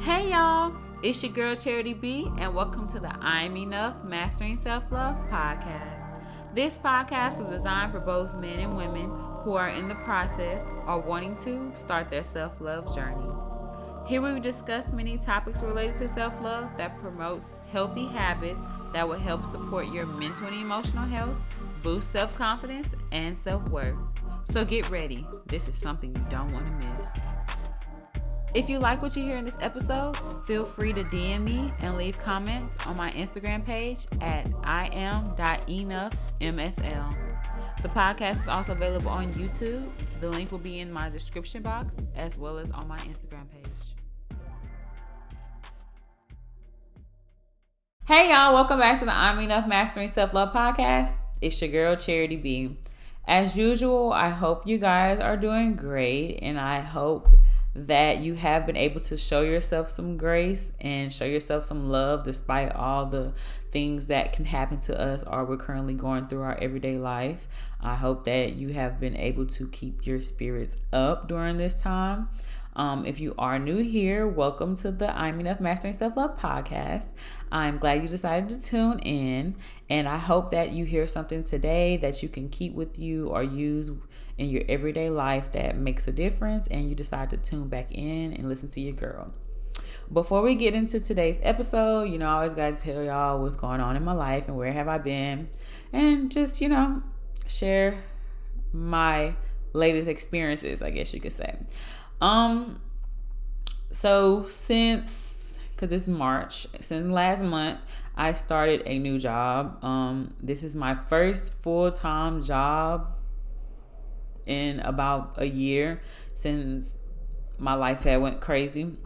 Hey y'all, it's your girl Charity B, and welcome to the I'm Enough Mastering Self-Love podcast. This podcast was designed for both men and women who are in the process or wanting to start their self-love journey. Here we discuss many topics related to self-love that promotes healthy habits that will help support your mental and emotional health, boost self-confidence, and self-worth. So get ready. This is something you don't want to miss. If you like what you hear in this episode, feel free to DM me and leave comments on my Instagram page at iam.enoughmsl. The podcast is also available on YouTube. The link will be in my description box as well as on my Instagram page. Hey y'all, welcome back to the I'm Enough Mastering Self-Love podcast. It's your girl Charity B. As usual, I hope you guys are doing great, and I hope that you have been able to show yourself some grace and show yourself some love despite all the things that can happen to us or we're currently going through our everyday life. I hope that you have been able to keep your spirits up during this time. If you are new here, welcome to the I'm Enough Mastering Self-Love podcast. I'm glad you decided to tune in, and I hope that you hear something today that you can keep with you or use in your everyday life that makes a difference, and you decide to tune back in and listen to your girl. Before we get into today's episode, I always got to tell y'all what's going on in my life and where have I been, and just, share my latest experiences, I guess you could say. So because it's March, since last month, I started a new job. This is my first full-time job in about a year since my life had went crazy.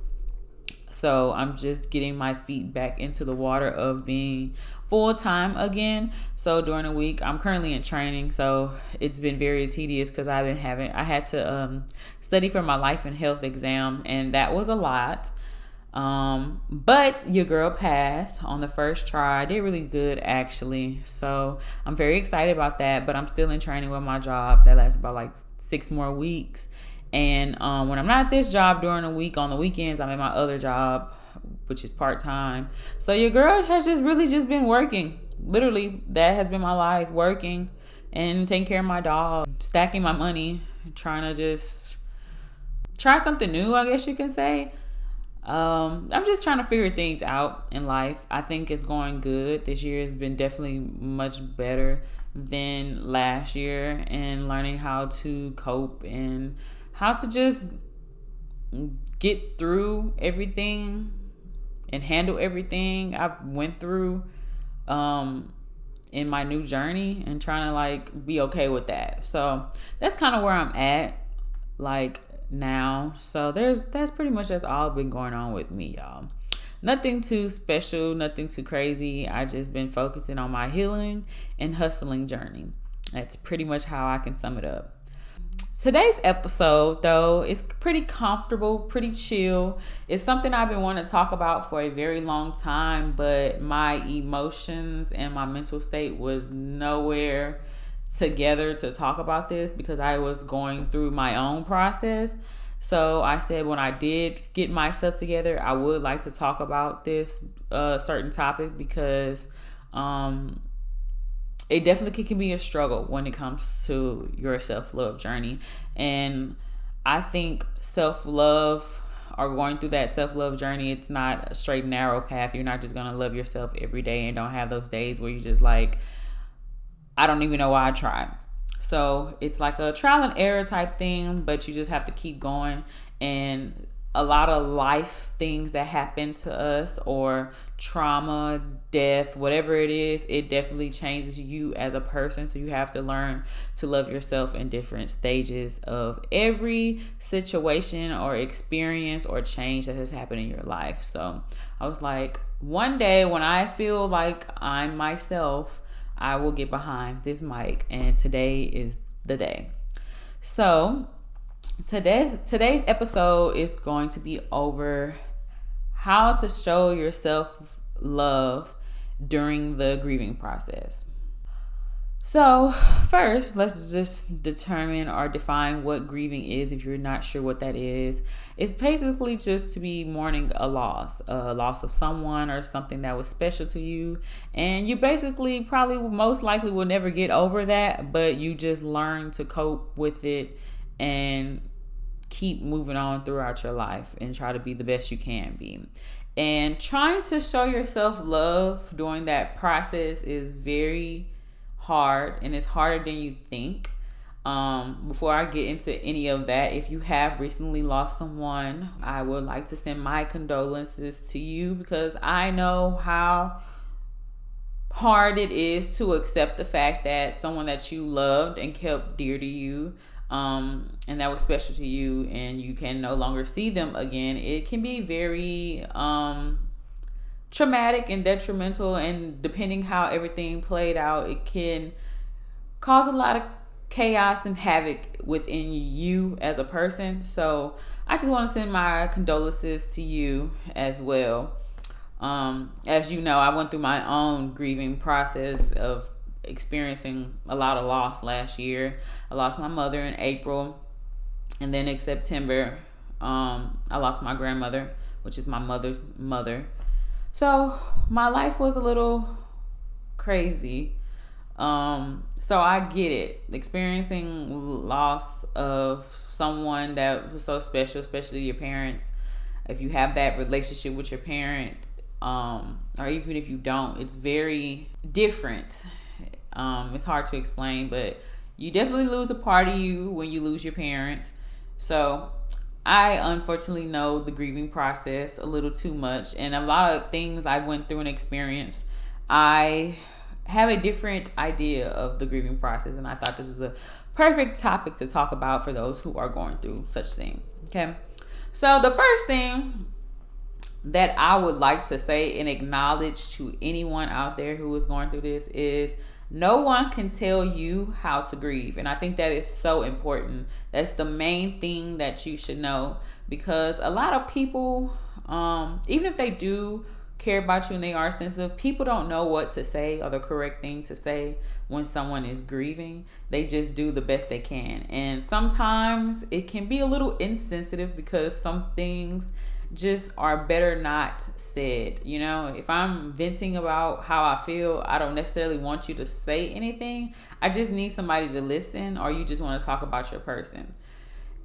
So I'm just getting my feet back into the water of being full-time again. So during the week, I'm currently in training, so it's been very tedious because I had to study for my life and health exam, and that was a lot. But your girl passed on the first try. I did really good, actually. So I'm very excited about that, but I'm still in training with my job. That lasts about like 6 more weeks. And when I'm not at this job during the week, on the weekends, I'm at my other job, which is part-time. So your girl has just been working. Literally, that has been my life, working and taking care of my dog, stacking my money, trying to just try something new, I guess you can say. I'm just trying to figure things out in life. I think it's going good. This year has been definitely much better than last year, and learning how to cope and how to just get through everything and handle everything I went through in my new journey, and trying to be okay with that. So that's kind of where I'm at now. So that's pretty much just all been going on with me, y'all. Nothing too special, nothing too crazy. I just been focusing on my healing and hustling journey. That's pretty much how I can sum it up. Today's episode, though, is pretty comfortable, pretty chill. It's something I've been wanting to talk about for a very long time, but my emotions and my mental state was nowhere together to talk about this because I was going through my own process. So I said when I did get myself together, I would like to talk about this certain topic because it definitely can be a struggle when it comes to your self-love journey. And I think self-love, or going through that self-love journey, it's not a straight and narrow path. You're not just going to love yourself every day and don't have those days where you just I don't even know why I tried. So it's like a trial and error type thing, but you just have to keep going. And a lot of life things that happen to us, or trauma, death, whatever it is, it definitely changes you as a person. So you have to learn to love yourself in different stages of every situation or experience or change that has happened in your life. So I was like, one day when I feel like I'm myself, I will get behind this mic, and today is the day. So today's episode is going to be over how to show yourself love during the grieving process. So, first, let's just determine or define what grieving is if you're not sure what that is. It's basically just to be mourning a loss of someone or something that was special to you. And you basically probably most likely will never get over that, but you just learn to cope with it and keep moving on throughout your life and try to be the best you can be. And trying to show yourself love during that process is very hard, and it's harder than you think. Before I get into any of that, if you have recently lost someone, I would like to send my condolences to you, because I know how hard it is to accept the fact that someone that you loved and kept dear to you, and that was special to you, and you can no longer see them again. It can be very traumatic and detrimental, and depending how everything played out, it can cause a lot of chaos and havoc within you as a person. So I just want to send my condolences to you as well. As you know, I went through my own grieving process of experiencing a lot of loss last year. I lost my mother in April, and then in September, I lost my grandmother, which is my mother's mother. So my life was a little crazy. So I get it. Experiencing loss of someone that was so special, especially your parents. If you have that relationship with your parent, or even if you don't, it's very different. It's hard to explain, but you definitely lose a part of you when you lose your parents. So I unfortunately know the grieving process a little too much, and a lot of things I went through and experienced, I have a different idea of the grieving process, and I thought this was a perfect topic to talk about for those who are going through such thing. Okay, so the first thing that I would like to say and acknowledge to anyone out there who is going through this is no one can tell you how to grieve. And I think that is so important. That's the main thing that you should know, because a lot of people, even if they do care about you and they are sensitive, people don't know what to say or the correct thing to say when someone is grieving. They just do the best they can. And sometimes it can be a little insensitive, because some things just are better not said. You know, if I'm venting about how I feel, I don't necessarily want you to say anything. I just need somebody to listen, or you just want to talk about your person.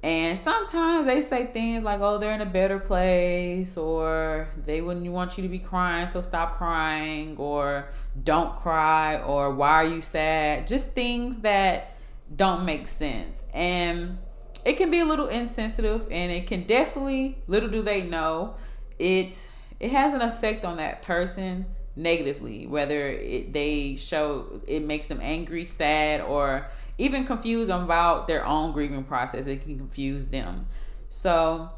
And sometimes they say things like, oh, they're in a better place, or they wouldn't want you to be crying, so stop crying, or don't cry, or why are you sad? Just things that don't make sense. And it can be a little insensitive, and it can definitely, little do they know, it has an effect on that person negatively, whether they show it makes them angry, sad, or even confused about their own grieving process. It can confuse them. So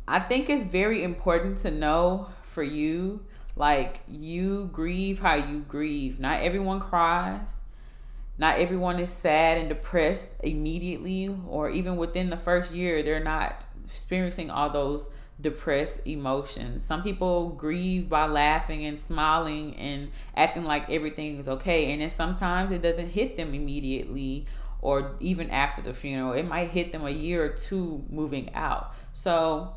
I think it's very important to know for you, like, you grieve how you grieve. Not everyone cries. Not everyone is sad and depressed immediately, or even within the first year, they're not experiencing all those depressed emotions. Some people grieve by laughing and smiling and acting like everything is okay. And then sometimes it doesn't hit them immediately, or even after the funeral. It might hit them a year or two moving out. So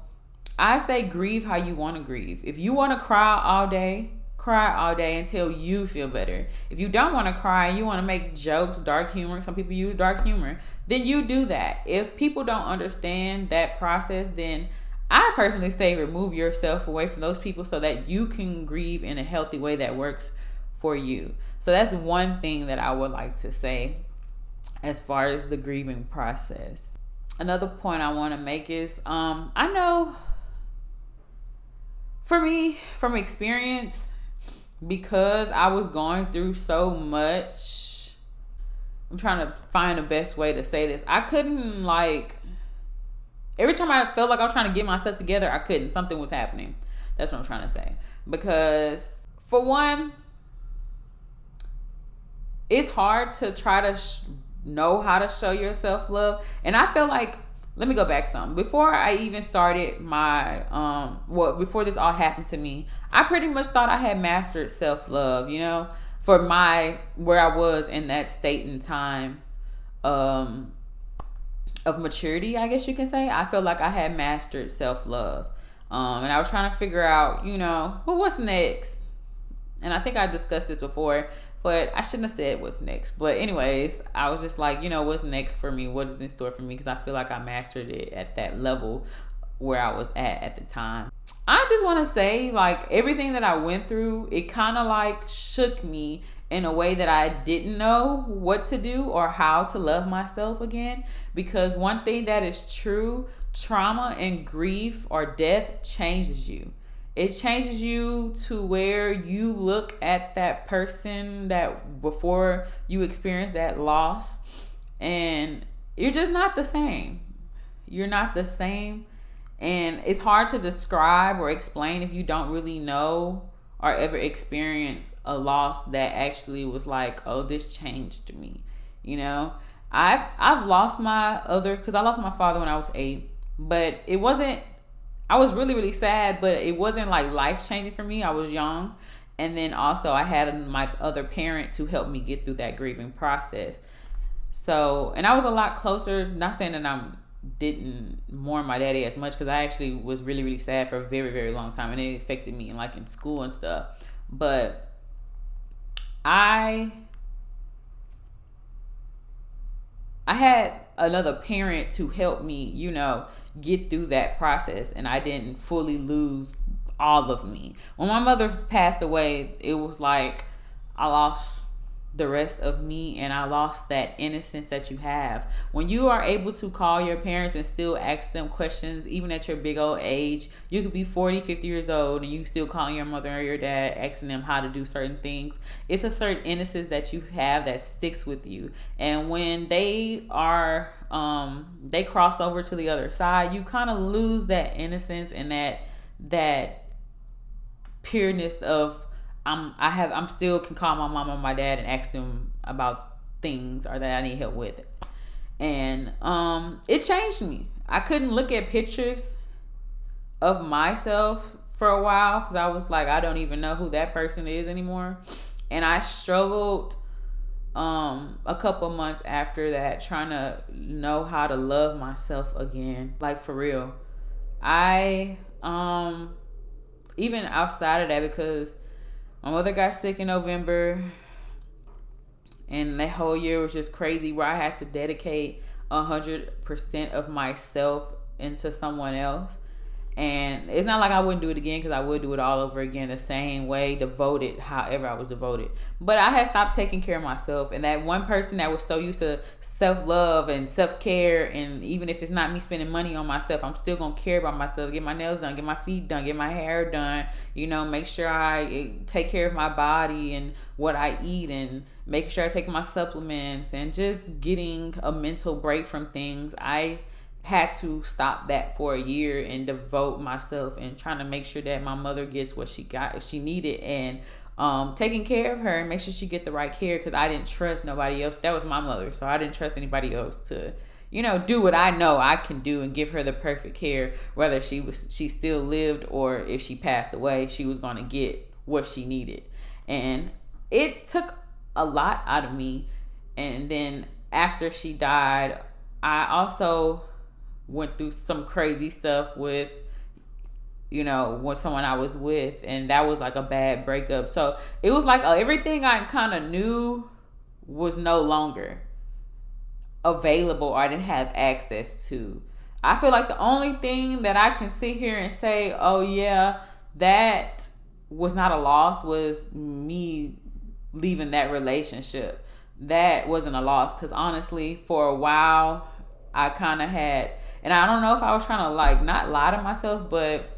I say grieve how you want to grieve. If you want to cry all day until you feel better. If you don't want to cry, you want to make jokes, dark humor, some people use dark humor, then you do that. If people don't understand that process, then I personally say remove yourself away from those people so that you can grieve in a healthy way that works for you. So that's one thing that I would like to say as far as the grieving process. Another point I want to make is I know for me, from experience, because I was going through so much, I'm trying to find the best way to say this. I couldn't, every time I felt like I was trying to get myself together, I couldn't. Something was happening. That's what I'm trying to say. Because, for one, it's hard to try to know how to show yourself love. And I feel like, let me go back some. Before I even started my, before this all happened to me, I pretty much thought I had mastered self-love, you know. for my where I was in that state and time of maturity, I guess you can say. I feel like I had mastered self-love. And I was trying to figure out, well, what's next? And I think I discussed this before, but I shouldn't have said what's next. But anyways, I was just like, what's next for me? What is in store for me? Because I feel like I mastered it at that level where I was at the time. I just want to say, like, everything that I went through, it kind of like shook me in a way that I didn't know what to do or how to love myself again. Because one thing that is true, trauma and grief or death changes you. It changes you to where you look at that person that before you experience that loss, and you're just not the same. You're not the same. And it's hard to describe or explain if you don't really know or ever experience a loss that actually was like, oh, this changed me. I've lost because I lost my father when I was 8, but it wasn't, I was really, really sad, but it wasn't like life changing for me. I was young. And then also I had my other parent to help me get through that grieving process. So, and I was a lot closer, not saying that I didn't mourn my daddy as much, because I actually was really, really sad for a very, very long time, and it affected me like in school and stuff. But I had another parent to help me, get through that process, and I didn't fully lose all of me. When my mother passed away, it was like I lost the rest of me, and I lost that innocence that you have. When you are able to call your parents and still ask them questions, even at your big old age, you could be 40, 50 years old, and you still calling your mother or your dad, asking them how to do certain things. It's a certain innocence that you have that sticks with you. And when they are, they cross over to the other side, you kind of lose that innocence and that pureness of, I'm still can call my mom or my dad and ask them about things or that I need help with. And it changed me. I couldn't look at pictures of myself for a while because I was like, I don't even know who that person is anymore. And I struggled a couple months after that, trying to know how to love myself again, like for real. I even outside of that, because my mother got sick in November, and that whole year was just crazy, where I had to dedicate 100% of myself into someone else. And it's not like I wouldn't do it again, because I would do it all over again the same way, devoted, however I was devoted. But I had stopped taking care of myself. And that one person that was so used to self-love and self-care, and even if it's not me spending money on myself, I'm still going to care about myself, get my nails done, get my feet done, get my hair done, make sure I take care of my body and what I eat, and making sure I take my supplements, and just getting a mental break from things. I had to stop that for a year and devote myself and trying to make sure that my mother gets what she needed, and taking care of her and make sure she get the right care, because I didn't trust nobody else. That was my mother, so I didn't trust anybody else to do what I know I can do and give her the perfect care, whether she still lived or if she passed away, she was going to get what she needed. And it took a lot out of me. And then after she died, I also went through some crazy stuff with, with someone I was with, and that was like a bad breakup. So it was like everything I kind of knew was no longer available, or I didn't have access to. I feel like the only thing that I can sit here and say, oh yeah, that was not a loss, was me leaving that relationship. That wasn't a loss, because honestly, for a while, I kind of had, and I don't know if I was trying to not lie to myself, but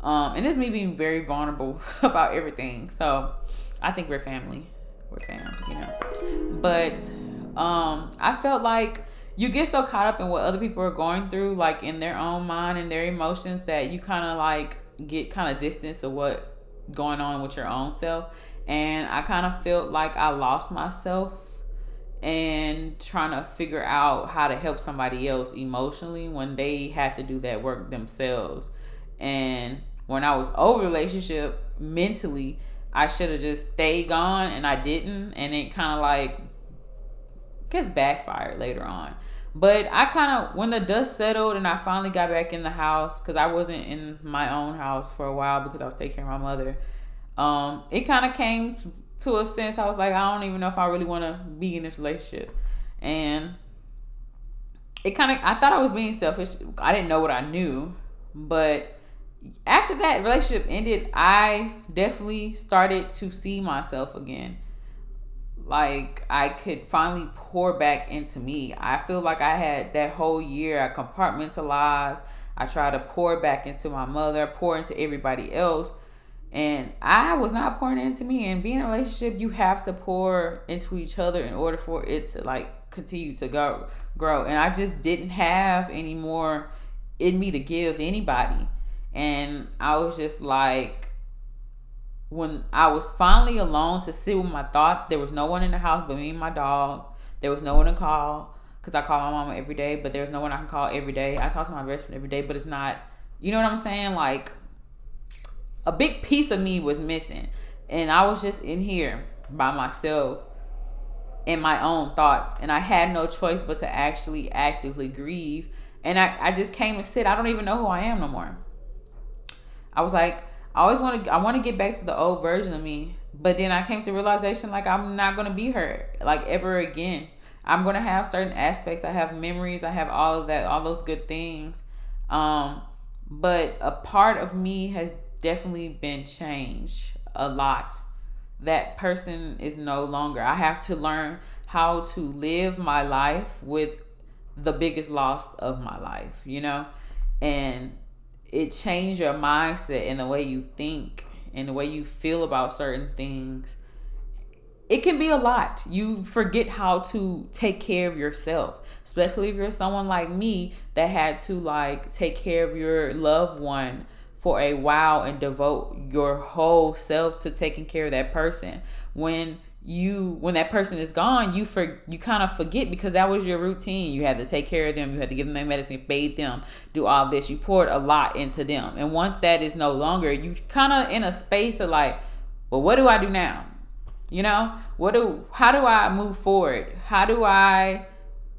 and it's me being very vulnerable about everything. So I think we're family. But I felt like you get so caught up in what other people are going through, like in their own mind and their emotions, that you kind of get kind of distance of what going on with your own self. And I kind of felt like I lost myself and trying to figure out how to help somebody else emotionally when they had to do that work themselves. And when I was over relationship mentally, I should have just stayed gone, and I didn't, and it kind of like gets backfired later on. But I kind of, when the dust settled and I finally got back in the house, because I wasn't in my own house for a while because I was taking care of my mother, it kind of came to a sense, I was like, I don't even know if I really want to be in this relationship. And it kind of, I thought I was being selfish. I didn't know what I knew. But after that relationship ended, I definitely started to see myself again. Like, I could finally pour back into me. I feel like I had that whole year, I compartmentalized. I tried to pour back into my mother, pour into everybody else. And I was not pouring into me. And being in a relationship, you have to pour into each other in order for it to like continue to grow. And I just didn't have any more in me to give anybody. And I was just like, when I was finally alone to sit with my thoughts, there was no one in the house but me and my dog. There was no one to call, because I call my mama every day, but there's no one I can call every day. I talk to my best friend every day, but it's not, you know what I'm saying? Like, a big piece of me was missing. And I was just in here by myself in my own thoughts. And I had no choice but to actually actively grieve. And I just came to sit. I don't even know who I am no more. I was like, I want to get back to the old version of me. But then I came to realization, like, I'm not going to be her, like, ever again. I'm going to have certain aspects. I have memories. I have all of that, all those good things. But a part of me has definitely been changed a lot. That person is no longer. I have to learn how to live my life with the biggest loss of my life, you know? And it changed your mindset and the way you think and the way you feel about certain things. It can be a lot. You forget how to take care of yourself, especially if you're someone like me that had to like take care of your loved one for a while and devote your whole self to taking care of that person. When that person is gone, you kind of forget, because that was your routine. You had to take care of them. You had to give them their medicine, bathe them, do all this. You poured a lot into them. And once that is no longer, you kind of in a space of like, well, what do I do now? You know, how do I move forward? How do I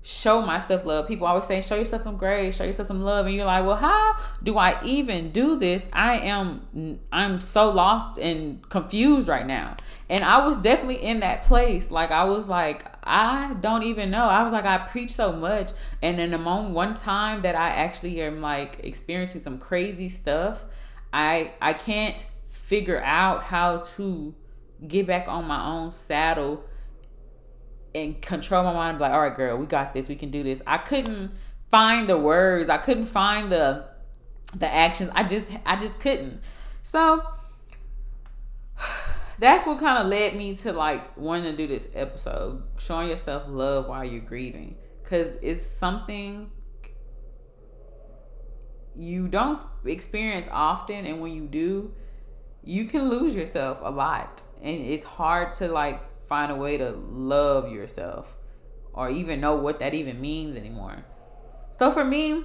show myself love? People always say, show yourself some grace, show yourself some love. And you're like, well, how do I even do this? I'm so lost and confused right now. And I was definitely in that place. Like, I was like, I don't even know. I was like, I preach so much. And in the moment, one time that I actually am like experiencing some crazy stuff, I can't figure out how to get back on my own saddle and control my mind and be like, all right, girl, we got this. We can do this. I couldn't find the words. I couldn't find the actions. I just couldn't. So that's what kind of led me to like wanting to do this episode, showing yourself love while you're grieving. Because it's something you don't experience often. And when you do, you can lose yourself a lot. And it's hard to like find a way to love yourself or even know what that even means anymore. So for me,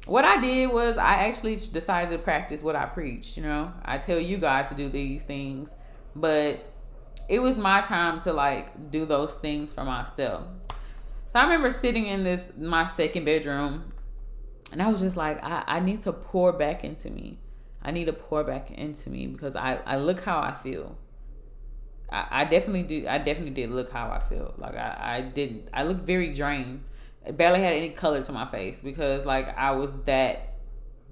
what I did was I actually decided to practice what I preach. You know, I tell you guys to do these things, but it was my time to like do those things for myself. So I remember sitting in my second bedroom, and I was just like, I need to pour back into me. I need to pour back into me, because I look how I feel. I definitely do. I definitely did look how I feel. Like I looked very drained. I barely had any color to my face, because like I was that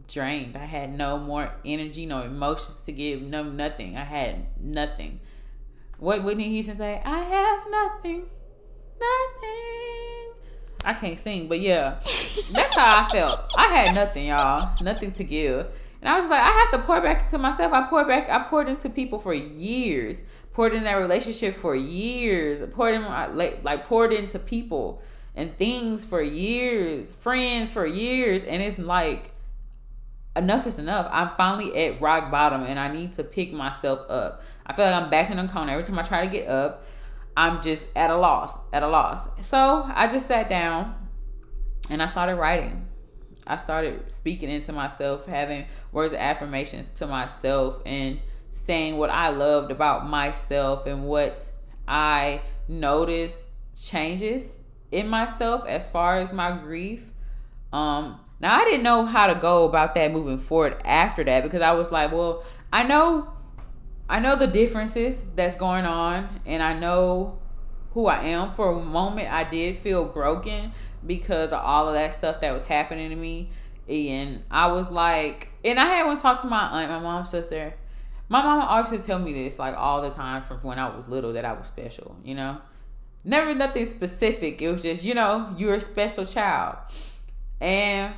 drained. I had no more energy, no emotions to give, no nothing. I had nothing. What Whitney Houston say? I have nothing. I can't sing, but yeah, that's how I felt. I had nothing, y'all. Nothing to give. And I was like, I have to pour back into myself. I poured into people for years. Poured in that relationship for years. Poured into people and things for years. Friends for years. And it's like, enough is enough. I'm finally at rock bottom, and I need to pick myself up. I feel like I'm back in a corner. Every time I try to get up, I'm just at a loss. So I just sat down and I started writing. I started speaking into myself, having words of affirmations to myself, and saying what I loved about myself and what I noticed changes in myself as far as my grief. Now I didn't know how to go about that moving forward after that, because I was like, well, I know the differences that's going on, and I know who I am. For a moment, I did feel broken because of all of that stuff that was happening to me. And I was like, and I had one talk to my aunt, my mom's sister. My mama always used to tell me this like all the time from when I was little, that I was special, you know? Never nothing specific. It was just, you're a special child. And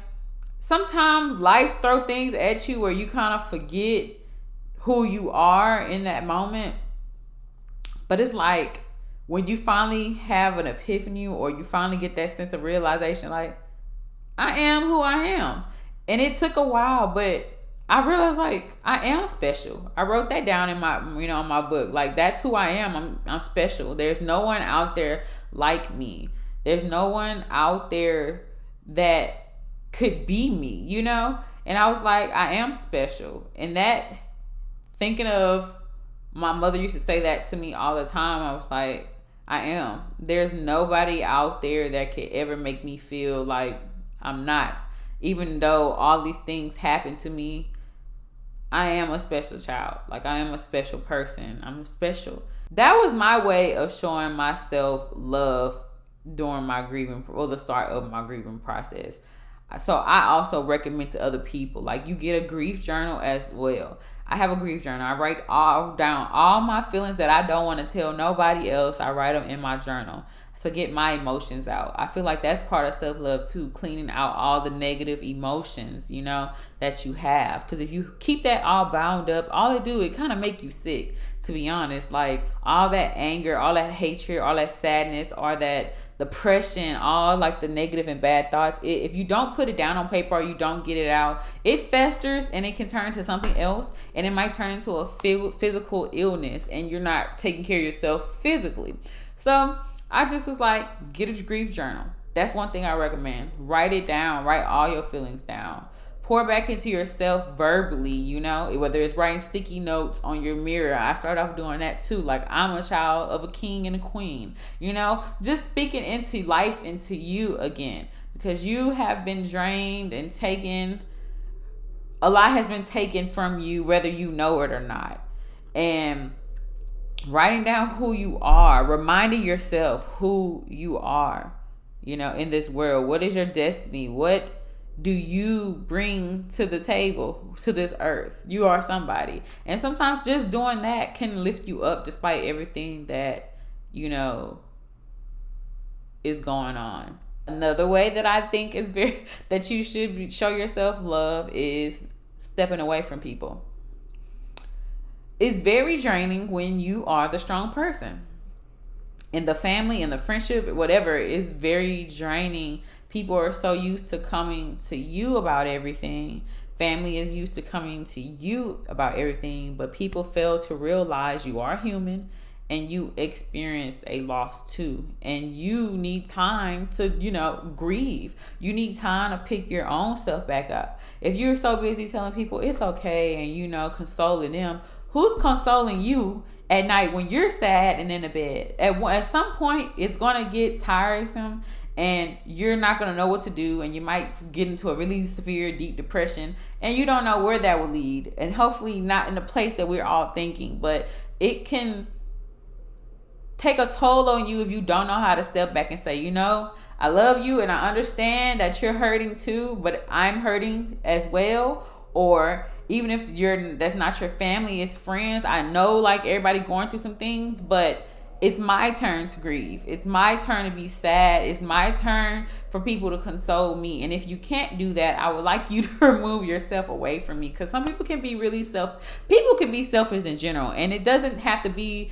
sometimes life throw things at you where you kind of forget who you are in that moment. But it's like when you finally have an epiphany, or you finally get that sense of realization, like, I am who I am. And it took a while, but I realized, like, I am special. I wrote that down in my, in my book. Like, that's who I am. I'm special. There's no one out there like me. There's no one out there that could be me, And I was like, I am special. And that, thinking of my mother used to say that to me all the time, I was like, I am. There's nobody out there that could ever make me feel like I'm not. Even though all these things happen to me, I am a special child. Like, I am a special person. I'm special. That was my way of showing myself love during my grieving, or the start of my grieving process. So I also recommend to other people, like, you get a grief journal as well. I have a grief journal. I write down all my feelings that I don't want to tell nobody else. I write them in my journal to get my emotions out. I feel like that's part of self-love too, cleaning out all the negative emotions, that you have. Because if you keep that all bound up, all it kind of make you sick, to be honest. Like, all that anger, all that hatred, all that sadness, or that depression, all like the negative and bad thoughts, if you don't put it down on paper, or you don't get it out, it festers and it can turn into something else, and it might turn into a physical illness, and you're not taking care of yourself physically. So I just was like, get a grief journal. That's one thing I recommend. Write it down. Write all your feelings down. Pour back into yourself verbally, whether it's writing sticky notes on your mirror. I started off doing that too. Like, I'm a child of a king and a queen, just speaking into life, into you again, because you have been drained and taken. A lot has been taken from you, whether you know it or not. And writing down who you are, reminding yourself who you are, in this world. What is your destiny? What do you bring to the table, to this earth? You are somebody. And sometimes just doing that can lift you up despite everything that, is going on. Another way that I think is that you should show yourself love is stepping away from people. It's very draining when you are the strong person. In the family, in the friendship, whatever, it's very draining. People are so used to coming to you about everything. Family is used to coming to you about everything, but people fail to realize you are human and you experienced a loss too. And you need time to, grieve. You need time to pick your own self back up. If you're so busy telling people it's okay and, consoling them, who's consoling you at night when you're sad and in the bed? At some point, it's going to get tiresome and you're not going to know what to do, and you might get into a really severe, deep depression, and you don't know where that will lead. And hopefully not in the place that we're all thinking, but it can take a toll on you if you don't know how to step back and say, I love you and I understand that you're hurting too, but I'm hurting as well. Or even if that's not your family, it's friends. I know, like, everybody going through some things, but it's my turn to grieve. It's my turn to be sad. It's my turn for people to console me. And if you can't do that, I would like you to remove yourself away from me, because some people can be people can be selfish in general, and it doesn't have to be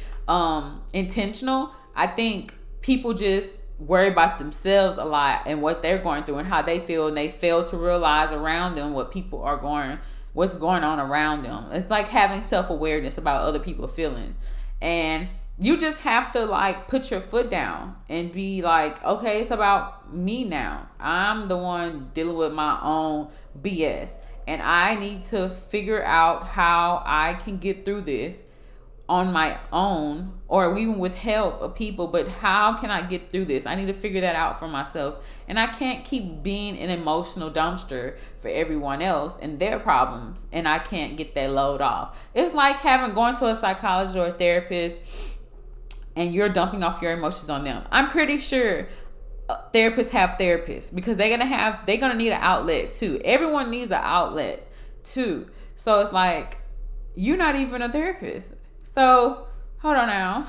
intentional. I think people just worry about themselves a lot and what they're going through and how they feel, and they fail to realize around them what's going on around them. It's like having self-awareness about other people's feelings. And you just have to, like, put your foot down and be like, okay, it's about me now. I'm the one dealing with my own BS. and I need to figure out how I can get through this on my own, or even with help of people. But how can I get through this? I need to figure that out for myself. And I can't keep being an emotional dumpster for everyone else and their problems, and I can't get that load off. It's like going to a psychologist or a therapist, and you're dumping off your emotions on them. I'm pretty sure therapists have therapists, because they're gonna need an outlet too. Everyone needs an outlet too. So it's like, you're not even a therapist. So hold on now.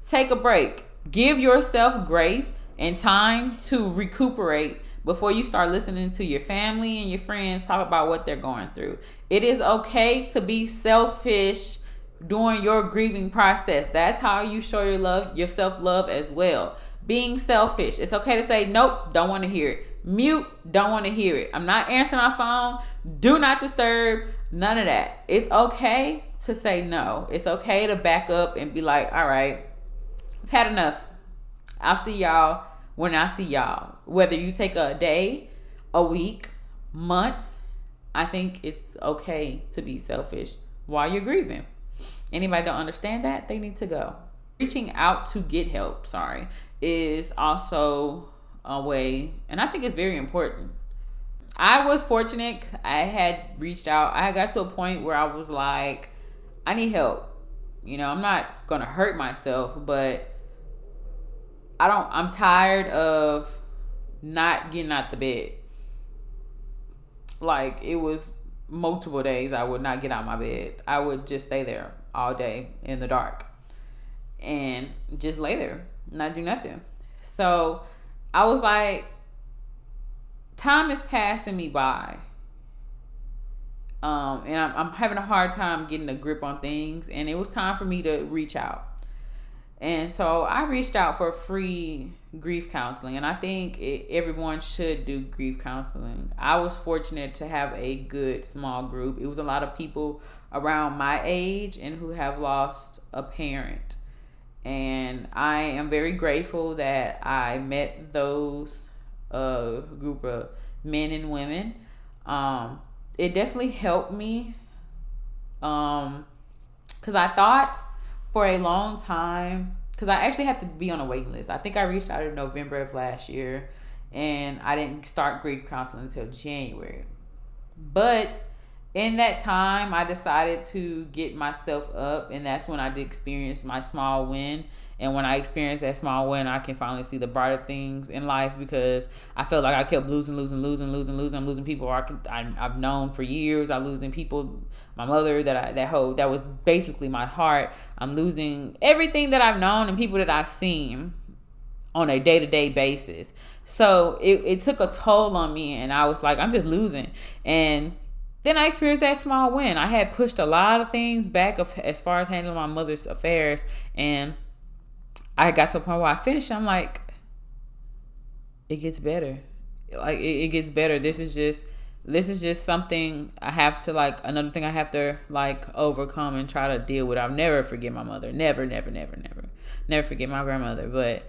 Take a break. Give yourself grace and time to recuperate before you start listening to your family and your friends talk about what they're going through. It is okay to be selfish during your grieving process. That's how you show your self-love as well. Being selfish. It's okay to say, nope, don't want to hear it. Mute, don't want to hear it. I'm not answering my phone. Do not disturb. None of that. It's okay to say no. It's okay to back up and be like, all right, I've had enough. I'll see y'all when I see y'all. Whether you take a day, a week, months, I think it's okay to be selfish while you're grieving. Anybody don't understand that, they need to go. Reaching out to get help, is also a way, and I think it's very important. I was fortunate. I had reached out. I got to a point where I was like, I need help. I'm not going to hurt myself, but I'm tired of not getting out the bed. Like, it was multiple days I would not get out of my bed. I would just stay there all day in the dark and just lay there, not do nothing. So I was like, time is passing me by. And I'm having a hard time getting a grip on things. And it was time for me to reach out. And so I reached out for free grief counseling. And I think everyone should do grief counseling. I was fortunate to have a good small group. It was a lot of people around my age and who have lost a parent. And I am very grateful that I met those group of men and women. It definitely helped me, because I thought for a long time, because I actually had to be on a waiting list. I think I reached out in November of last year, and I didn't start grief counseling until January. But in that time, I decided to get myself up, and that's when I did experience my small win. And when I experienced that small win, I can finally see the brighter things in life, because I felt like I kept losing. I'm losing people I've known for years. I'm losing people, my mother, that was basically my heart. I'm losing everything that I've known and people that I've seen on a day-to-day basis. So it took a toll on me, and I was like, I'm just losing. And then I experienced that small win. I had pushed a lot of things back as far as handling my mother's affairs, and I got to a point where I finished. I'm like, it gets better. Like, it gets better. This is just something I have to, another thing I have to, overcome and try to deal with. I'll never forget my mother. Never forget my grandmother. But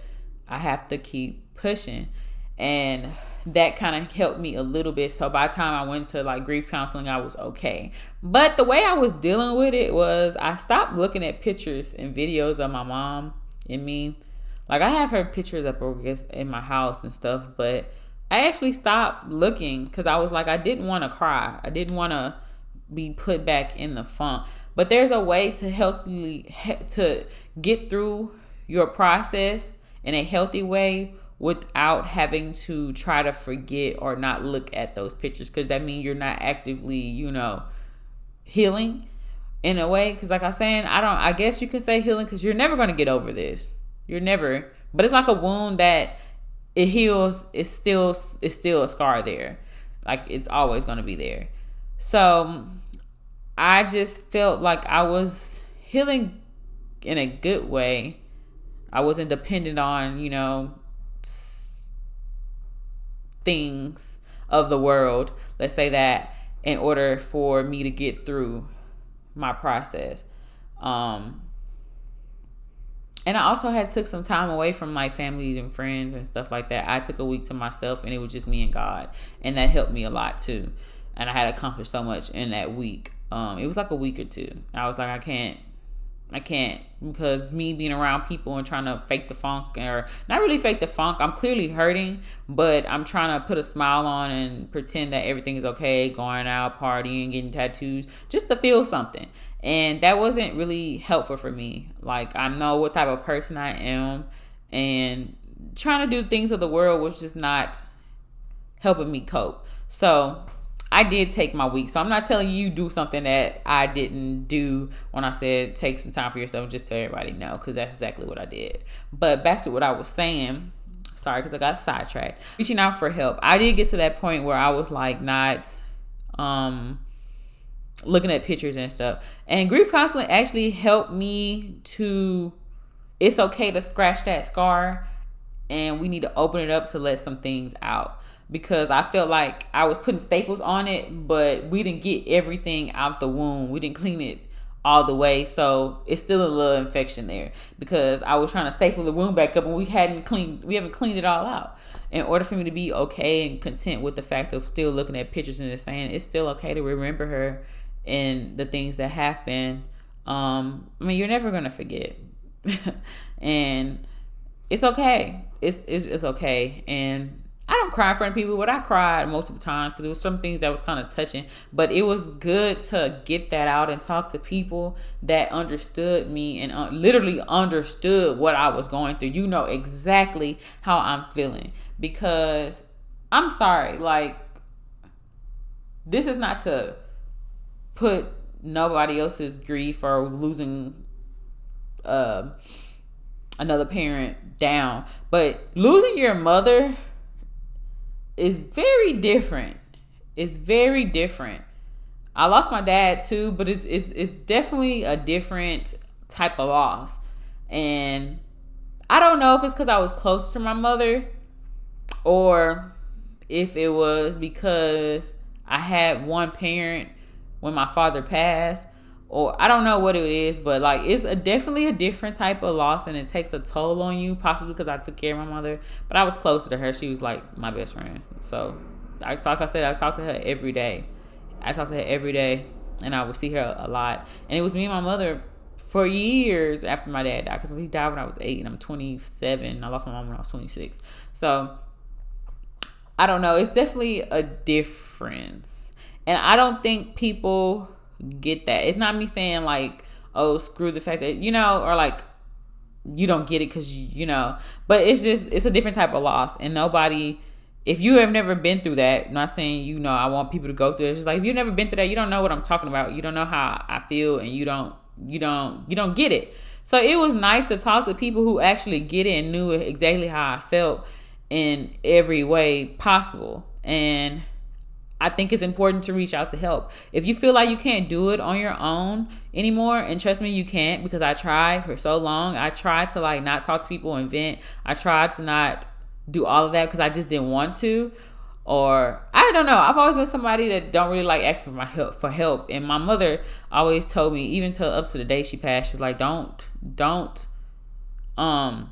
I have to keep pushing. And that kind of helped me a little bit. So by the time I went to, grief counseling, I was okay. But the way I was dealing with it was I stopped looking at pictures and videos of my mom and me. I have her pictures up in my house and stuff, but I actually stopped looking because I was like, I didn't want to cry. I didn't want to be put back in the funk. But there's a way to get through your process in a healthy way without having to try to forget or not look at those pictures, because that means you're not actively, healing. In a way, because like I was saying, I guess you could say healing, because you're never going to get over this. But it's like a wound that it heals. It's still a scar there. It's always going to be there. So I just felt like I was healing in a good way. I wasn't dependent on, things of the world, let's say that, in order for me to get through my process. And I also took some time away from my family and friends and stuff like that. I took a week to myself, and it was just me and God, and that helped me a lot too. and I had accomplished so much in that week. It was like a week or two. I was like, I can't, because me being around people and trying to fake the funk, or not really fake the funk, I'm clearly hurting, but I'm trying to put a smile on and pretend that everything is okay, going out, partying, getting tattoos, just to feel something. And that wasn't really helpful for me. Like, I know what type of person I am, and trying to do things of the world was just not helping me cope. So I did take my week. So I'm not telling you do something that I didn't do when I said take some time for yourself. Just tell everybody no, because that's exactly what I did. But back to what I was saying. Sorry, because I got sidetracked. Reaching out for help. I did get to that point where I was like not looking at pictures and stuff. And grief counseling actually helped me to, it's okay to scratch that scar, and we need to open it up to let some things out. Because I felt like I was putting staples on it, but we didn't get everything out the wound. We didn't clean it all the way. So it's still a little infection there, because I was trying to staple the wound back up, and we haven't cleaned it all out. In order for me to be okay and content with the fact of still looking at pictures and saying it's still okay to remember her and the things that happened. You're never going to forget. And it's okay. It's okay. And I don't cry in front of people, but I cried multiple times because there was some things that was kind of touching. But it was good to get that out and talk to people that understood me and literally understood what I was going through. You know exactly how I'm feeling, because I'm sorry. Like, this is not to put nobody else's grief or losing another parent down, but losing your mother is very different. It's very different. I lost my dad too, but it's definitely a different type of loss. And I don't know if it's because I was close to my mother, or if it was because I had one parent when my father passed, or I don't know what it is, but like it's definitely a different type of loss, and it takes a toll on you, possibly because I took care of my mother, but I was closer to her. She was like my best friend. So I talked to her every day. And I would see her a lot. And it was me and my mother for years after my dad died, because he died when I was 8 and I'm 27. I lost my mom when I was 26. So I don't know. It's definitely a difference. And I don't think people get that. It's not me saying like, oh, screw the fact that, or like you don't get it because but it's a different type of loss. And nobody, if you have never been through that, I'm not saying I want people to go through it. It's just like, if you've never been through that, you don't know what I'm talking about. You don't know how I feel, and you don't get it. So it was nice to talk to people who actually get it and knew exactly how I felt in every way possible. And I think it's important to reach out to help. If you feel like you can't do it on your own anymore, and trust me, you can't, because I tried for so long. I tried to like not talk to people and vent. I tried to not do all of that because I just didn't want to. Or I don't know. I've always been somebody that don't really like ask for help. And my mother always told me, even till up to the day she passed, she's like, don't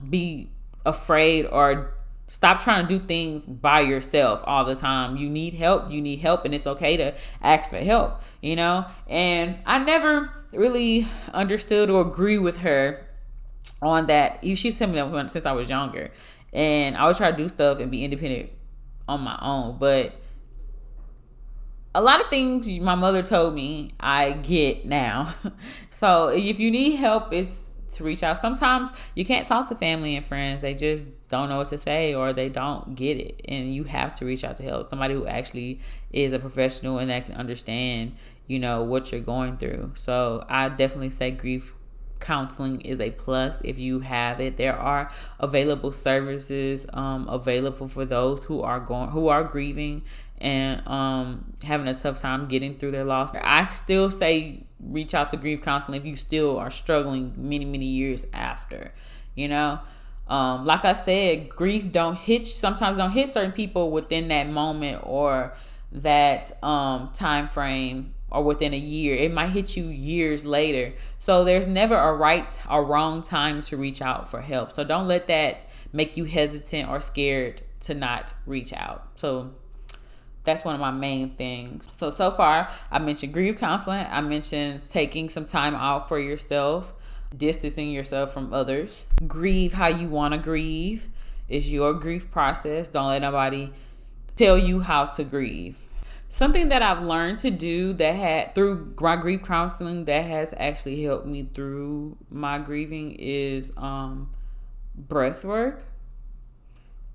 be afraid, or stop trying to do things by yourself all the time. You need help, and it's okay to ask for help, And I never really understood or agree with her on that. She's telling me that since I was younger. And I always try to do stuff and be independent on my own. But a lot of things my mother told me, I get now. So if you need help, it's to reach out. Sometimes you can't talk to family and friends. They just don't know what to say, or they don't get it. And you have to reach out to help. Somebody who actually is a professional and that can understand, what you're going through. So I definitely say grief counseling is a plus if you have it. There are available services available for those who are grieving and having a tough time getting through their loss. I still say reach out to grief counseling if you still are struggling many years after. Like I said, grief sometimes don't hit certain people within that moment or that time frame, or within a year. It might hit you years later. So there's never a right or wrong time to reach out for help. So don't let that make you hesitant or scared to not reach out. So That's one of my main things. So far, I mentioned grief counseling. I mentioned taking some time out for yourself, distancing yourself from others. Grieve how you want to grieve. It's your grief process. Don't let nobody tell you how to grieve. Something that I've learned to do through my grief counseling that has actually helped me through my grieving is breath work.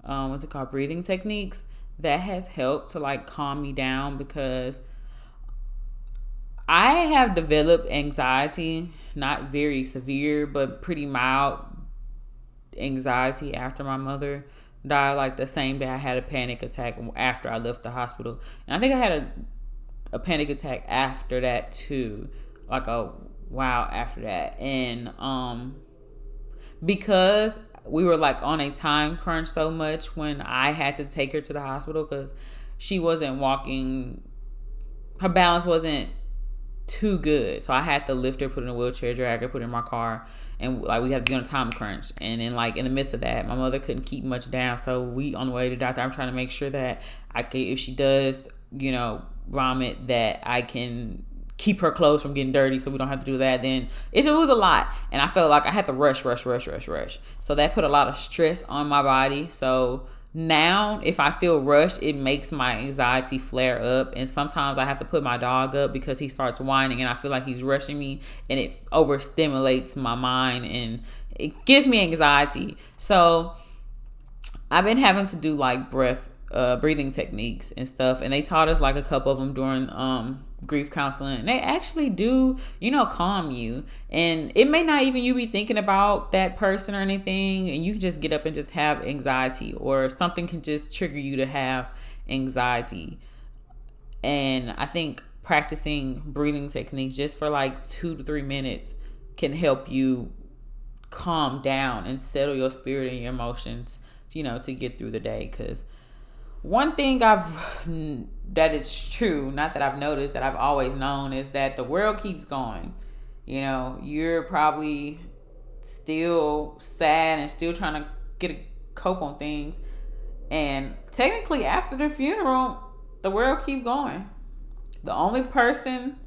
What's it called? Breathing techniques. That has helped to like calm me down, because I have developed anxiety, not very severe, but pretty mild anxiety after my mother died. Like the same day I had a panic attack after I left the hospital. And I think I had a panic attack after that too, like a while after that. And because we were like on a time crunch so much when I had to take her to the hospital, because she wasn't walking, her balance wasn't too good, so I had to lift her, put her in a wheelchair, drag her, put her in my car, and like we had to be on a time crunch. And then like in the midst of that, my mother couldn't keep much down, so we on the way to the doctor, I'm trying to make sure that I can, if she does vomit, that I can keep her clothes from getting dirty so we don't have to do that. Then it was a lot, and I felt like I had to rush. So that put a lot of stress on my body. So now if I feel rushed, it makes my anxiety flare up, and sometimes I have to put my dog up because he starts whining and I feel like he's rushing me, and it overstimulates my mind and it gives me anxiety. So I've been having to do like breathing techniques and stuff, and they taught us like a couple of them during grief counseling, and they actually do calm you. And it may not even you be thinking about that person or anything, and you can just get up and just have anxiety, or something can just trigger you to have anxiety. And I think practicing breathing techniques just for like 2 to 3 minutes can help you calm down and settle your spirit and your emotions, to get through the day. Because one thing that it's true, not that I've noticed, that I've always known, is that the world keeps going. You're probably still sad and still trying to get a cope on things. And technically after the funeral, the world keeps going. The only person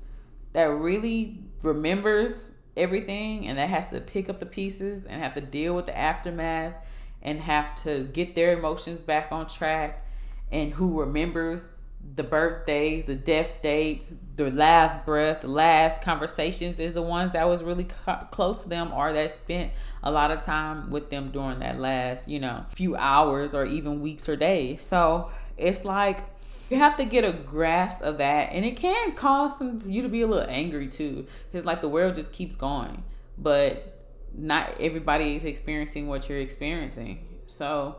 that really remembers everything and that has to pick up the pieces and have to deal with the aftermath and have to get their emotions back on track, and who remembers the birthdays, the death dates, the last breath, the last conversations, is the ones that was really close to them, or that spent a lot of time with them during that last, few hours or even weeks or days. So it's like you have to get a grasp of that, and it can cause you to be a little angry too. It's like the world just keeps going, but not everybody is experiencing what you're experiencing. So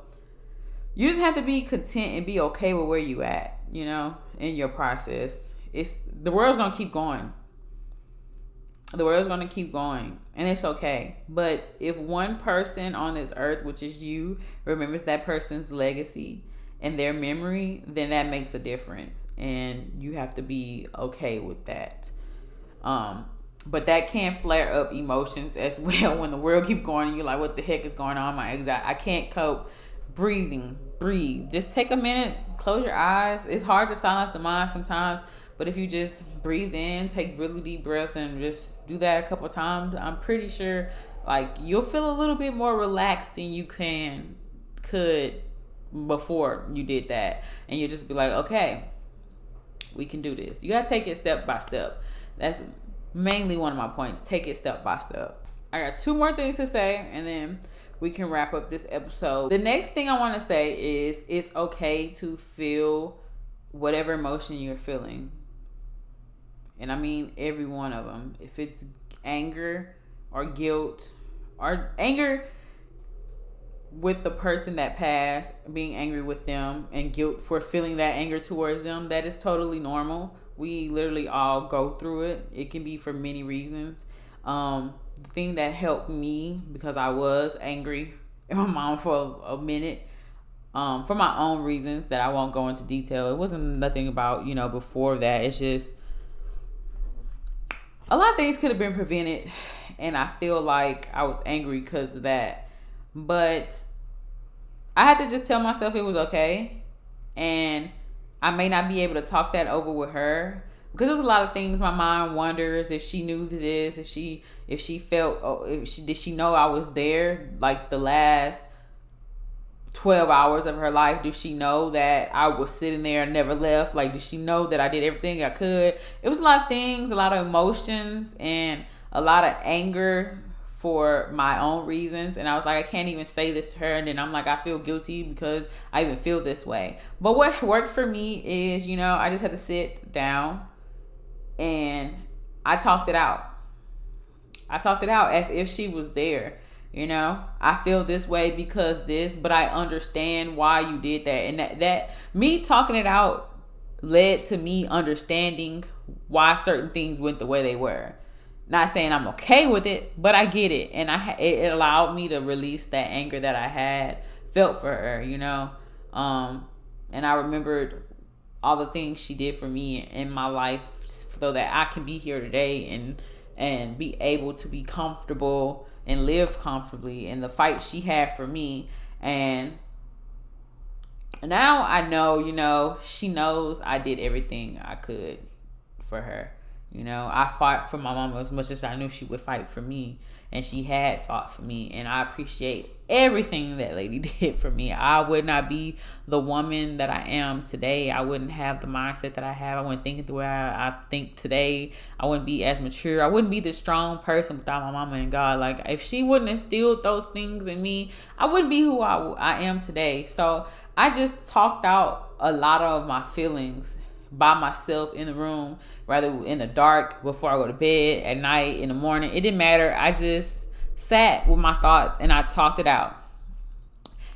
you just have to be content and be okay with where you at, in your process. The world's going to keep going. The world's going to keep going, and it's okay. But if one person on this earth, which is you, remembers that person's legacy and their memory, then that makes a difference, and you have to be okay with that. But that can flare up emotions as well when the world keep going and you're like, what the heck is going on? My anxiety, I can't cope. Breathe. Just take a minute, close your eyes. It's hard to silence the mind sometimes, but if you just breathe in, take really deep breaths, and just do that a couple of times, I'm pretty sure like you'll feel a little bit more relaxed than you could before you did that. And you'll just be like, okay, we can do this. You gotta take it step by step. That's mainly one of my points. Take it step by step. I got 2 more things to say, and then we can wrap up this episode. The next thing I want to say is it's okay to feel whatever emotion you're feeling. And I mean every one of them. If it's anger or guilt, or anger with the person that passed, being angry with them, and guilt for feeling that anger towards them, that is totally normal. We literally all go through it. It can be for many reasons. The thing that helped me, because I was angry at my mom for a minute, for my own reasons that I won't go into detail. It wasn't nothing about, before that. It's just a lot of things could have been prevented, and I feel like I was angry because of that. But I had to just tell myself it was okay, and I may not be able to talk that over with her, because there's a lot of things my mind wonders if she knew this, if she felt, did she know I was there like the last 12 hours of her life? Do she know that I was sitting there and never left? Like, did she know that I did everything I could? It was a lot of things, a lot of emotions, and a lot of anger for my own reasons. And I was like, I can't even say this to her. And then I'm like, I feel guilty because I even feel this way. But what worked for me is, I just had to sit down and I talked it out. I talked it out as if she was there. I feel this way because this, but I understand why you did that. And that me talking it out led to me understanding why certain things went the way they were. Not saying I'm okay with it, but I get it. And it allowed me to release that anger that I had felt for her, and I remembered all the things she did for me in my life so that I can be here today and be able to be comfortable and live comfortably, and the fight she had for me. And now I know, she knows I did everything I could for her. I fought for my mama as much as I knew she would fight for me, and she had fought for me, and I appreciate everything that lady did for me. I would not be the woman that I am today. I wouldn't have the mindset that I have. I wouldn't think the way I think today. I wouldn't be as mature. I wouldn't be the strong person without my mama and God. Like, if she wouldn't instill those things in me, I wouldn't be who I am today. So I just talked out a lot of my feelings by myself in the room, rather in the dark, before I go to bed, at night, in the morning. It didn't matter. I just sat with my thoughts and I talked it out.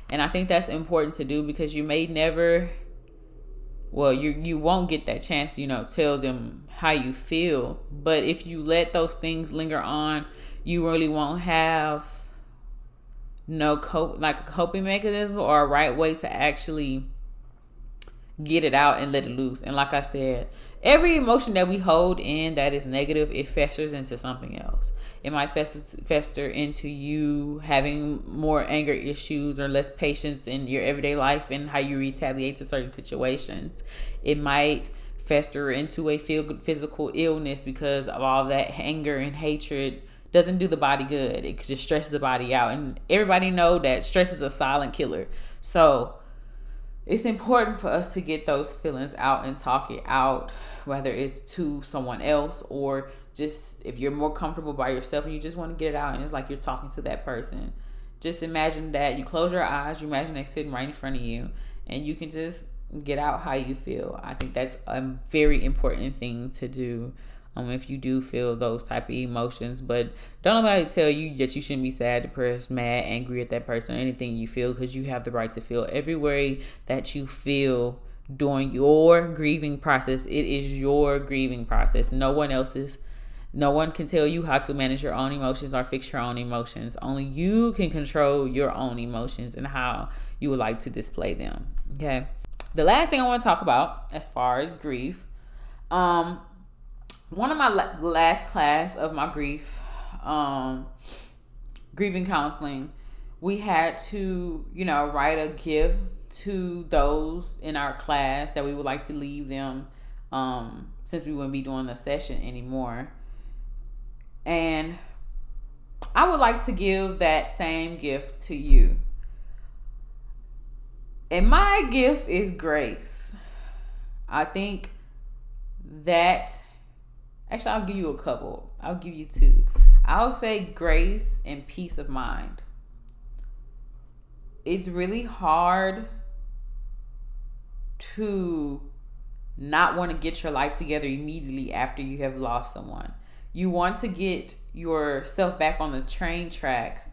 And I think that's important to do, because you may never, you won't get that chance to, tell them how you feel. But if you let those things linger on, you really won't have a coping mechanism or a right way to actually get it out and let it loose. And like I said, every emotion that we hold in that is negative, it festers into something else. It might fester into you having more anger issues or less patience in your everyday life and how you retaliate to certain situations. It might fester into a physical illness because of all that anger and hatred. Doesn't do the body good. It just stresses the body out. And everybody know that stress is a silent killer. So it's important for us to get those feelings out and talk it out, whether it's to someone else or just if you're more comfortable by yourself and you just want to get it out and it's like you're talking to that person. Just imagine that you close your eyes, you imagine they're sitting right in front of you, and you can just get out how you feel. I think that's a very important thing to do if you do feel those type of emotions. But don't nobody tell you that you shouldn't be sad, depressed, mad, angry at that person, or anything you feel, because you have the right to feel every way that you feel during your grieving process. It is your grieving process. No one can tell you how to manage your own emotions or fix your own emotions. Only you can control your own emotions and how you would like to display them. Okay. The last thing I want to talk about as far as grief, one of my last class of my grieving counseling, we had to, write a gift to those in our class that we would like to leave them, since we wouldn't be doing the session anymore. And I would like to give that same gift to you. And my gift is grace. I think that, actually, I'll give you a couple. I'll give you two. I'll say grace and peace of mind. It's really hard to not want to get your life together immediately after you have lost someone. You want to get yourself back on the train tracks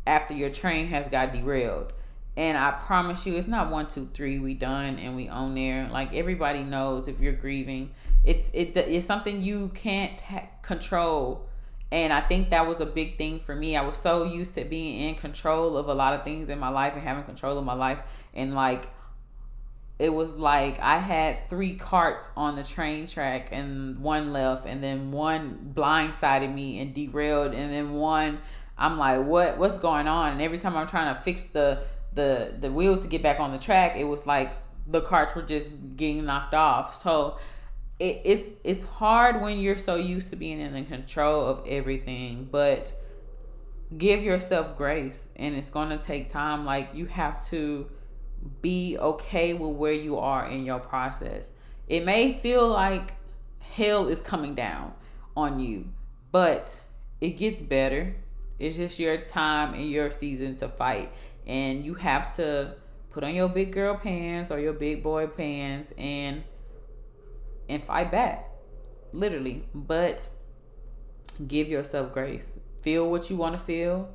after your train has got derailed. And I promise you, it's not 1, 2, 3, we done and we on there. Like, everybody knows if you're grieving, it's something you can't control. And I think that was a big thing for me. I was so used to being in control of a lot of things in my life and having control of my life. And it was like I had 3 carts on the train track and one left, and then one blindsided me and derailed, and then one, I'm like, what's going on? And every time I'm trying to fix the wheels to get back on the track, it was like the carts were just getting knocked off. So it's hard when you're so used to being in control of everything, but give yourself grace, and it's going to take time. Like, you have to be okay with where you are in your process. It may feel like hell is coming down on you, but it gets better. It's just your time and your season to fight, and you have to put on your big girl pants or your big boy pants and fight back, literally. But give yourself grace. Feel what you want to feel.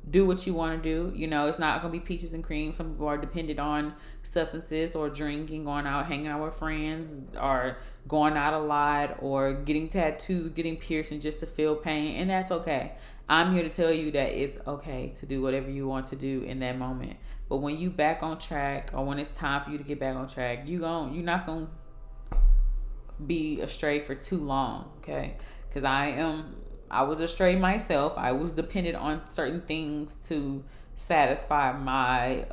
Do what you want to do. You know, it's not going to be peaches and cream. Some people are dependent on substances or drinking, going out, hanging out with friends, or going out a lot, or getting tattoos, getting piercing just to feel pain. And that's okay. I'm here to tell you that it's okay to do whatever you want to do in that moment. But when you back on track, or when it's time for you to get back on track, you're not going to be astray for too long, okay? Because I was astray myself. I was dependent on certain things to satisfy my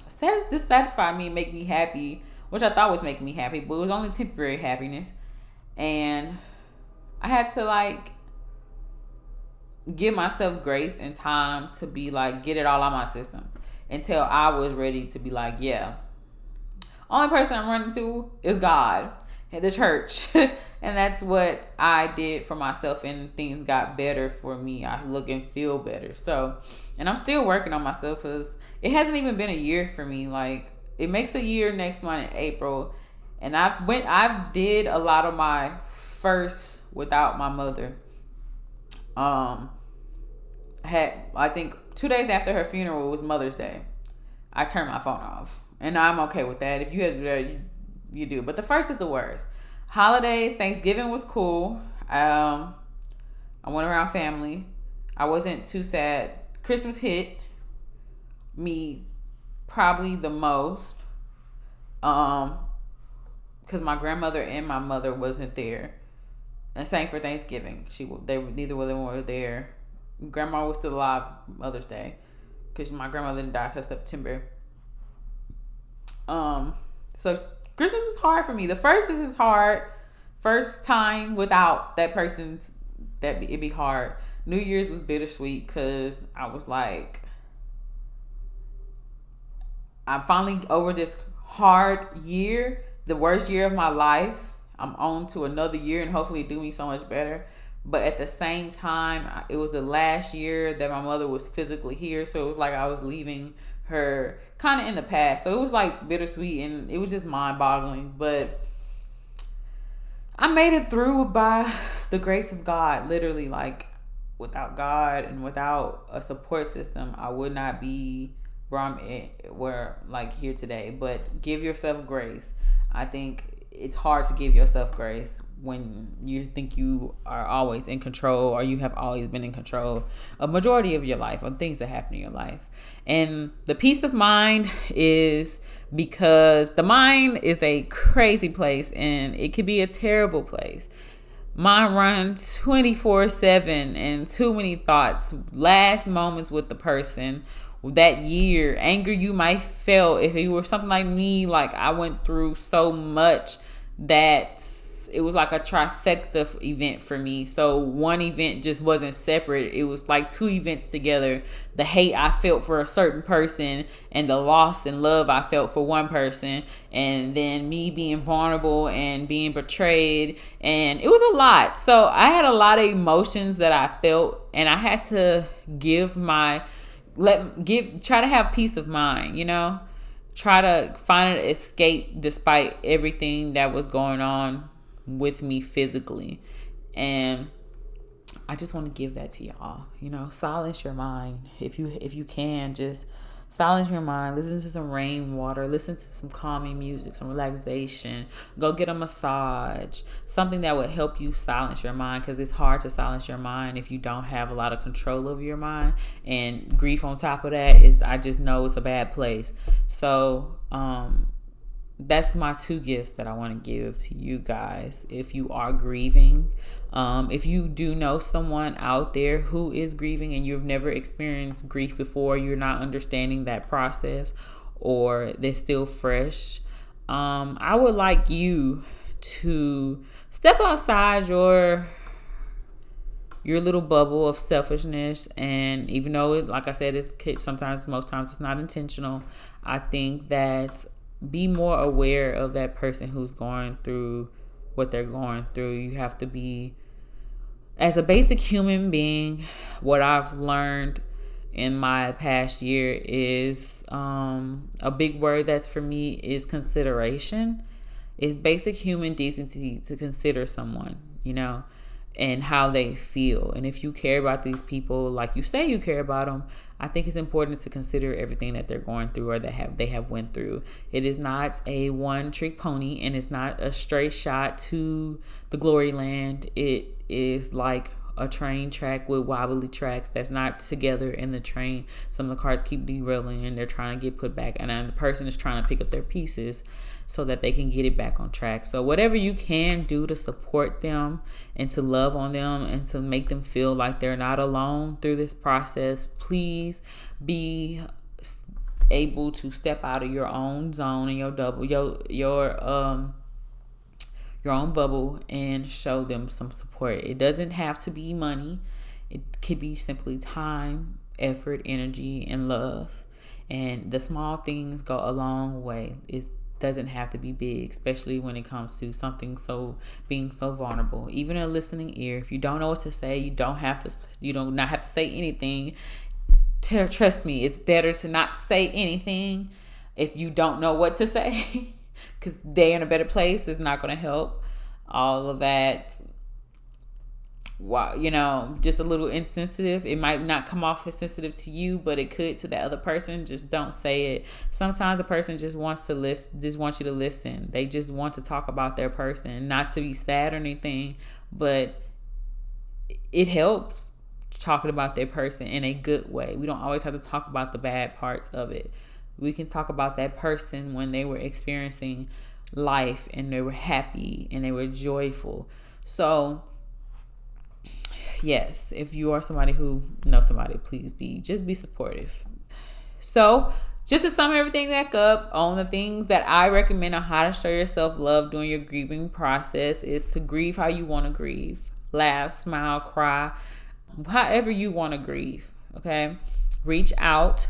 satisfy me, make me happy, which I thought was making me happy, but it was only temporary happiness. And I had to like give myself grace and time to be like, get it all out of my system until I was ready to be like, yeah, only person I'm running to is God and the church. And that's what I did for myself, and things got better for me. I look and feel better. So, and I'm still working on myself, because it hasn't even been a year for me. Like, it makes a year next month in April, and I've did a lot of my first without my mother. I think 2 days after her funeral was Mother's Day. I turned my phone off, and I'm okay with that. If you have to do that, you do. But the first is the worst. Holidays, Thanksgiving was cool. I went around family. I wasn't too sad. Christmas hit me probably the most, because my grandmother and my mother wasn't there. And same for Thanksgiving. Neither of them were there. Grandma was still alive Mother's Day, because my grandmother didn't die till September. So Christmas was hard for me. The first is hard. First time without that person's, it'd be hard. New Year's was bittersweet, because I was like, I'm finally over this hard year, the worst year of my life. I'm on to another year, and hopefully do me so much better. But at the same time, it was the last year that my mother was physically here. So it was like I was leaving her kind of in the past. So it was like bittersweet, and it was just mind-boggling. But I made it through by the grace of God. Literally, like, without God and without a support system, I would not be where I'm at, here today. But give yourself grace. I think it's hard to give yourself grace when you think you are always in control, or you have always been in control a majority of your life, or things that happen in your life. And the peace of mind is because the mind is a crazy place, and it could be a terrible place. Mine runs 24/7, and too many thoughts, last moments with the person, that year, anger you might feel. If you were something like me, like I went through so much that it was like a trifecta event for me. So one event just wasn't separate. It was like two events together. The hate I felt for a certain person, and the loss and love I felt for one person, and then me being vulnerable and being betrayed, and it was a lot. So I had a lot of emotions that I felt, and I had to try to have peace of mind, try to find an escape despite everything that was going on with me physically. And I just want to give that to y'all. Silence your mind. If you can, just silence your mind. Listen to some rainwater. Listen to some calming music, some relaxation. Go get a massage. Something that would help you silence your mind, because it's hard to silence your mind if you don't have a lot of control over your mind. And grief on top of that I just know it's a bad place. So, that's my two gifts that I want to give to you guys. If you are grieving, if you do know someone out there who is grieving and you've never experienced grief before, you're not understanding that process, or they're still fresh. I would like you to step outside your little bubble of selfishness. And even though it, like I said, most times it's not intentional, I think that be more aware of that person who's going through what they're going through. You have to be, as a basic human being, what I've learned in my past year is a big word that's for me is consideration. It's basic human decency to consider someone, and how they feel. And if you care about these people like you say you care about them, I think it's important to consider everything that they're going through or that they have went through. It is not a one-trick pony, and it's not a straight shot to the glory land. It is like a train track with wobbly tracks that's not together in the train. Some of the cars keep derailing and they're trying to get put back, and the person is trying to pick up their pieces so that they can get it back on track. So whatever you can do to support them and to love on them and to make them feel like they're not alone through this process, please be able to step out of your own zone and your own bubble and show them some support. It doesn't have to be money. It could be simply time, effort, energy, and love. And the small things go a long way. It doesn't have to be big, especially when it comes to something being so vulnerable. Even a listening ear. If you don't know what to say, you don't have to say anything. Trust me, it's better to not say anything if you don't know what to say. Because they're in a better place is not going to help. All of that, just a little insensitive. It might not come off as sensitive to you, but it could to the other person. Just don't say it. Sometimes a person just wants you to listen. They just want to talk about their person, not to be sad or anything, but it helps talking about their person in a good way. We don't always have to talk about the bad parts of it. We can talk about that person when they were experiencing life and they were happy and they were joyful. So, yes, if you are somebody who knows somebody, please just be supportive. So, just to sum everything back up on the things that I recommend on how to show yourself love during your grieving process is to grieve how you want to grieve. Laugh, smile, cry, however you want to grieve. Okay? Reach out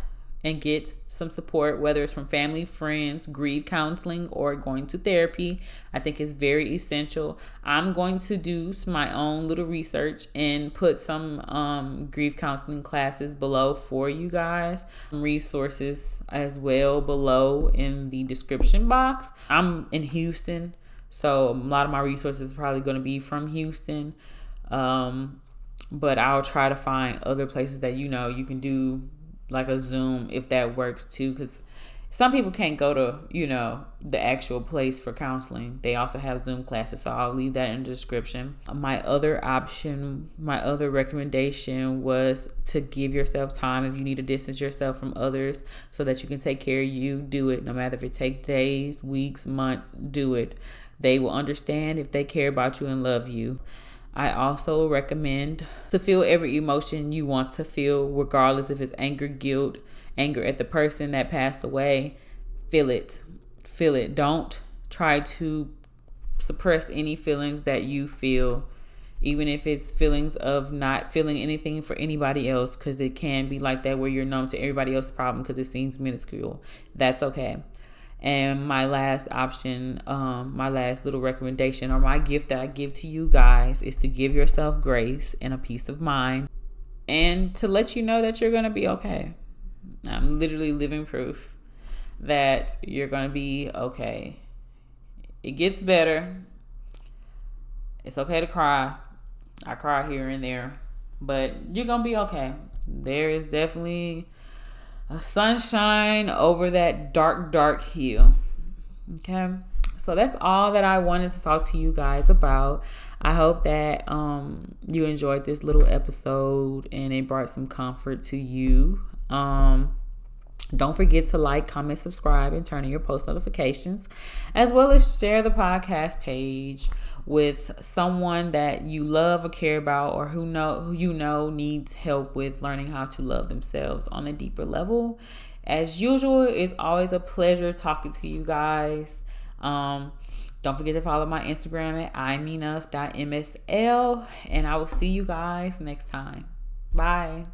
and get some support, whether it's from family, friends, grief counseling, or going to therapy. I think it's very essential. I'm going to do my own little research and put some grief counseling classes below for you guys. Resources as well below in the description box. I'm in Houston, so a lot of my resources are probably going to be from Houston. But I'll try to find other places that you can do, like a Zoom, if that works too, because some people can't go to the actual place for counseling. They also have Zoom classes, so I'll leave that in the description. My other recommendation was to give yourself time. If you need to distance yourself from others so that you can take care of you, do it. No matter if it takes days, weeks, months, do it. They will understand if they care about you and love you. I also recommend to feel every emotion you want to feel, regardless if it's anger, guilt, anger at the person that passed away. Feel it. Feel it. Don't try to suppress any feelings that you feel, even if it's feelings of not feeling anything for anybody else, because it can be like that where you're numb to everybody else's problem because it seems minuscule. That's okay. And my last option, my last little recommendation, or my gift that I give to you guys, is to give yourself grace and a peace of mind, and to let you know that you're going to be okay. I'm literally living proof that you're going to be okay. It gets better. It's okay to cry. I cry here and there, but you're going to be okay. There is definitely a sunshine over that dark hill. Okay, so that's all that I wanted to talk to you guys about. I hope that you enjoyed this little episode and it brought some comfort to you. Don't forget to like, comment, subscribe, and turn on your post notifications, as well as share the podcast page with someone that you love or care about, or who you know needs help with learning how to love themselves on a deeper level. As usual, it's always a pleasure talking to you guys. Don't forget to follow my Instagram at imeenough.msl, and I will see you guys next time. Bye.